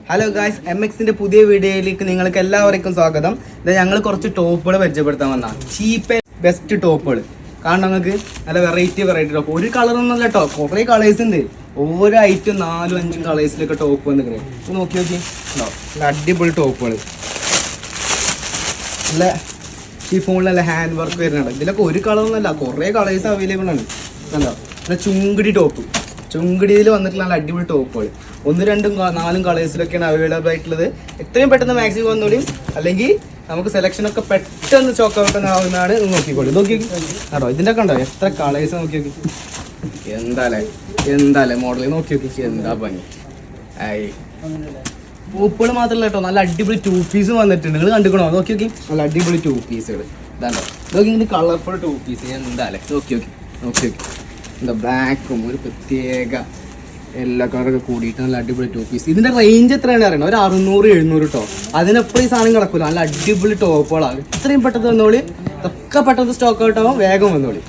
Hello guys, MXന്റെ പുതിയ വീഡിയോയിലേക്ക് നിങ്ങൾക്ക് എല്ലാവർക്കും സ്വാഗതം. ഞങ്ങൾ കുറച്ച് ടോപ്പുകൾ പരിചയപ്പെടുത്താൻ വന്നതാണ്. ചീപ്പ് ആൻഡ് ബെസ്റ്റ് ടോപ്പുകൾ. കാരണം നിങ്ങൾക്ക് നല്ല വെറൈറ്റി ടോപ്പ്. ഒരു കളറൊന്നുമല്ല കേട്ടോ, കുറേ കളേഴ്സ് ഉണ്ട്. ഓരോ ഐറ്റം 4-5 കളേഴ്സിലൊക്കെ ടോപ്പ് വന്നിരിക്കുന്നത്. നോക്കി ഉണ്ടോ, നല്ല അടിപൊളി ടോപ്പുകൾ. നല്ല ഈ ഫോണിൽ നല്ല ഹാൻഡ് വർക്ക് വരുന്നുണ്ട്. ഇതിലൊക്കെ ഒരു കളറൊന്നുമല്ല, കുറേ കളേഴ്സ് അവൈലബിൾ ആണ്. കണ്ടോ, നല്ല ചുങ്കിടി ടോപ്പ്. ചുങ്കിടിയിൽ വന്നിട്ടുള്ള നല്ല അടിപൊളി ടോപ്പുകൾ 1-2-4 കളേഴ്സിലൊക്കെയാണ് അവൈലബിൾ ആയിട്ടുള്ളത്. എത്രയും പെട്ടെന്ന് മാക്സിമം വന്നോളി, അല്ലെങ്കിൽ നമുക്ക് സെലക്ഷനൊക്കെ പെട്ടെന്ന് ചോക്ക് ഔട്ട് ആവുന്നതാണ്. നോക്കിക്കോളൂ, നോക്കി കേട്ടോ, ഇതിൻ്റെ ഒക്കെ ഉണ്ടോ എത്ര കളേഴ്സ് നോക്കി നോക്കി. എന്താല്ലേ മോഡൽ നോക്കി നോക്കി, എന്താ ഭംഗി. ടോപ്പുകൾ മാത്രമല്ല കേട്ടോ, നല്ല അടിപൊളി 2 പീസും വന്നിട്ടുണ്ട്. നിങ്ങൾ കണ്ടുക്കണോ? നോക്കി നോക്കി, നല്ല അടിപൊളി 2 പീസുകൾ. ഇതാണ്ടോ, നോക്കി ഇങ്ങനെ കളർഫുൾ 2 പീസ്. എന്താല്ലേ നോക്കി നോക്കി എന്താ ബ്ലാക്കും ഒരു പ്രത്യേക എല്ലാ കളറൊക്കെ കൂടിയിട്ട് നല്ല അടിപൊളി 2 പീസ്. ഇതിന്റെ റേഞ്ച് എത്രയാണ് അറിയണം? ഒരു 600-700 കേട്ടോ. അതിനെപ്പോഴും ഈ സാധനം കിടക്കൂല. നല്ല അടിപൊളി ടോപ്പുകളാണ്. ഇത്രയും പെട്ടെന്ന് വന്നോളി, ഒക്കെ പെട്ടെന്ന് സ്റ്റോക്ക് ഔട്ട് ആവും. വേഗം വന്നോളി.